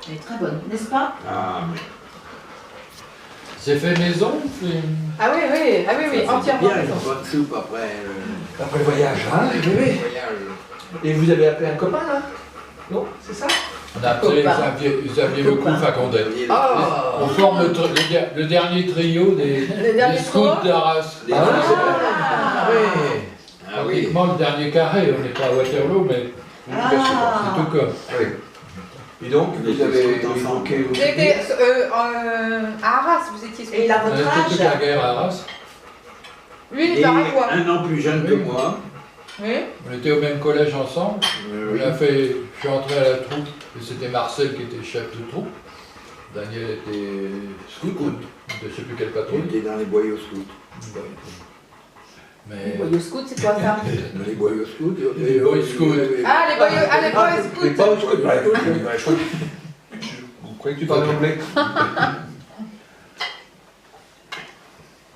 Elle est très bonne, n'est-ce pas? Ah, C'est fait maison? Ah oui, oui, ah oui, oui, entièrement bien, maison. une bonne soupe après Après le voyage, hein, le bébé. voyage. Et vous avez appelé un copain, là? Non, c'est ça? On a appelé Copain. Xavier Lecouf à Condé. Ah. On forme le dernier trio des dernier scouts trio d'Arras. Des- Ah, c'est vrai. Ah. Oui. Ah oui. Pratiquement le dernier carré, on n'est pas à Waterloo, mais c'est tout comme. Oui. Et donc, Vous vous avez étiez évoqué... Vous étiez à Arras, vous étiez Et il a On votre a fait toute âge? la guerre à Arras. Lui, il Et paraît quoi? un an plus jeune que moi. Oui. On était au même collège ensemble. Oui. Je suis entré à la troupe, et c'était Marcel qui était chef de troupe. Daniel était scout, je ne sais plus quelle On patrouille. était dans les boyaux scouts. Mais Les boyaux scouts, c'est quoi ça? Dans les boyaux scouts. Les boy scouts. Ah, les boys Les scouts. pas au scout, ouais, je crois que... Vous croyez que tu parles anglais?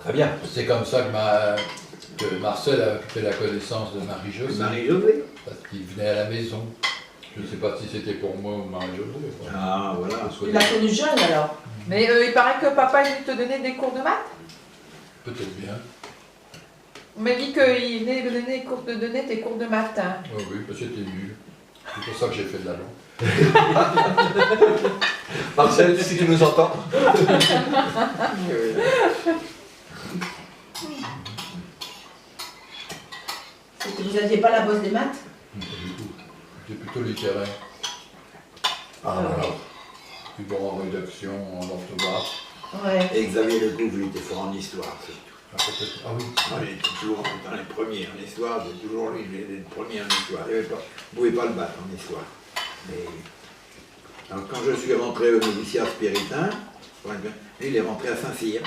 Très bien. C'est comme ça que Marcel a fait la connaissance de Marie-Josée, Marie-Josée. parce qu'il venait à la maison. Je ne sais pas si c'était pour moi ou Marie-Josée. quoi. Ah, voilà. Il l'a connu jeune alors. Mais il paraît que papa il te donnait des cours de maths. Peut-être bien. On m'a dit qu'il venait de donner tes cours de maths. Hein. Oh oui, parce que c'était nul. C'est pour ça que j'ai fait de la langue. Marcel, si tu nous entends. Vous n'aviez pas la bosse des maths? Pas du tout. J'étais plutôt littéraire. Ah, voilà. Plus bon en rédaction, en orthographe. Ouais. Et Xavier Lecouf, il était fort en histoire. Ah, peut-être. Ah oui. Moi, il était toujours dans les premiers en histoire, c'est toujours lui, il était le premier en histoire. Vous ne pouvez pas le battre en histoire. Mais... Alors, quand je suis rentré au noviciat spiritain, lui, il est rentré à Saint-Cyr.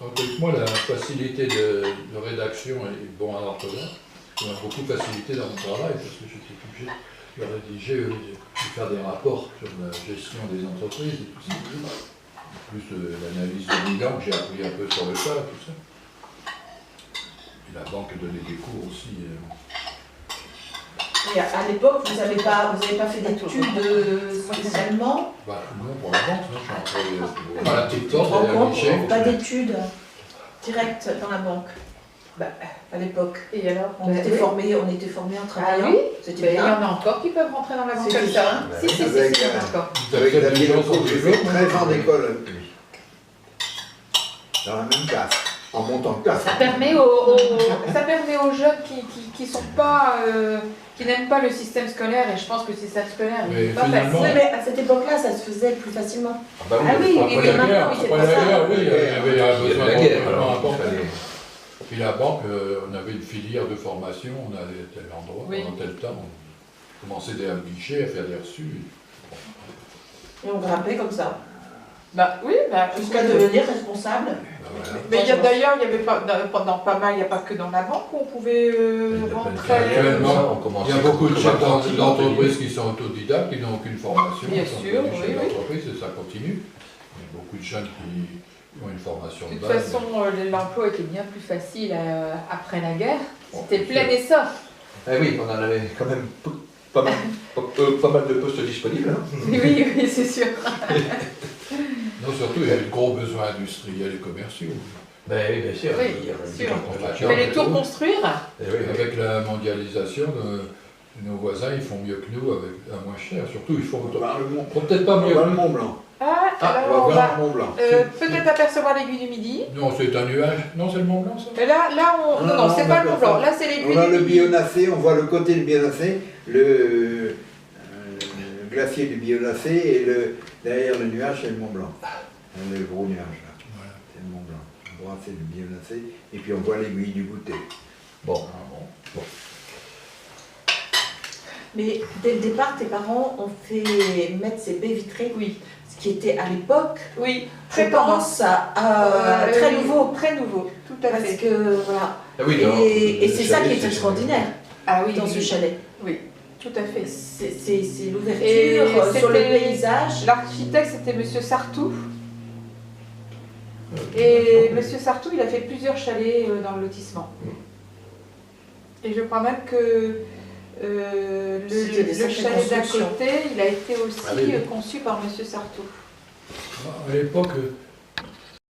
Donc, moi, la facilité de rédaction et bon en orthographe, ça m'a beaucoup facilité dans mon travail parce que j'étais obligé de rédiger, de faire des rapports sur la gestion des entreprises et tout ça. Plus l'analyse de bilan que j'ai appris un peu sur le tas, tout ça. Et la banque donnait des cours aussi. Et à l'époque, vous n'avez pas fait d'études spécialement? Bah, non, pour la banque, non, je suis entré à la petite porte En et à compte, guichet. pas d'études directes dans la banque. Bah, à l'époque. Et alors On était formés en travaillant. Ah oui? C'était Il y en bien. a encore qui peuvent rentrer dans la banque C'est comme bien. ça. Si, si, si, Avec, il y en a encore. Vous Avec acceptez Xavier des gens sans Lecouf, j'ai fait diplôme, 13 ans d'école avec lui. Dans la même classe. En montant de classe. Ça permet aux jeunes qui sont pas, qui n'aiment pas le système scolaire, et je pense que le système scolaire Mais n'est pas finalement- Oui, facile. mais à cette époque-là, ça se faisait plus facilement. Ah bah Ah oui, Après la maintenant, guerre, oui, c'est après pour la ça. guerre, oui, il y avait un Il y a besoin de la de guerre, recrutement alors. important. Fallait- Puis la banque, on avait une filière de formation, on allait à tel endroit, Oui. pendant tel temps, on commençait à guichet, à faire des reçus. Et on grimpait comme ça. Bah oui, bah, Jusqu'à devenir responsable. Ben voilà. mais d'ailleurs, il y avait pas, dans pas mal, il n'y a pas que dans la banque où on pouvait rentrer. Actuellement, on commence il y a beaucoup de chefs comme d'entreprise qui sont autodidactes, qui n'ont aucune formation, Bien qui sont sûr, devenus oui, chefs oui. d'entreprise, et ça continue. Il y a beaucoup de jeunes qui ont une formation De de toute base. façon, l'emploi était bien plus facile après la guerre. Bon, C'était bien plein sûr. essor. Eh oui, on en avait quand même pas mal de postes disponibles. Hein. Oui, oui, oui, c'est sûr. Non, surtout, il y a de gros besoins industriels et commerciaux. Ben oui, bien sûr. Oui, il y a bien des sûr. gens Il fallait tout reconstruire. Eh oui, oui. Avec la mondialisation, nos voisins, ils font mieux que nous avec à moins cher. Surtout, ils font On va le Mont- peut-être pas on mieux. va le Mont Blanc. Ah, On alors on va voir va le Mont Blanc. peut-être apercevoir l'aiguille du Midi. Non, c'est un nuage. Non, c'est le Mont Blanc, ça. Mais là on... Non, non, c'est pas le Mont Blanc. Là, c'est l'aiguille On a du le Midi. Bionacé, on voit le côté du Bionacé, le glacier du Bionacé et derrière le nuage, c'est le Mont Blanc. Le gros nuage là, Voilà. c'est le Mont Blanc. On voit c'est le Bionacé et puis on voit l'aiguille du goûter. Bon, Ah, bon. Mais dès le départ, tes parents ont fait mettre ces baies vitrées. Oui, Ce qui était à l'époque, oui. je Très tendance. pense, très Oui, nouveau. Très nouveau, tout à Parce fait. que, voilà. ah oui, non, Et le c'est ça chalet, qui est c'est- extraordinaire Ah oui, dans oui, ce oui. chalet. Oui, tout à fait. C'est Et l'ouverture sur le c'était- paysage. L'architecte, c'était Monsieur Sartou. Et Monsieur Sartou, il a fait plusieurs chalets dans le lotissement. Et je crois même que C'était des le sacrées chalet d'à constructions. côté, il a été aussi Ah oui. conçu par M. Sartou. À l'époque,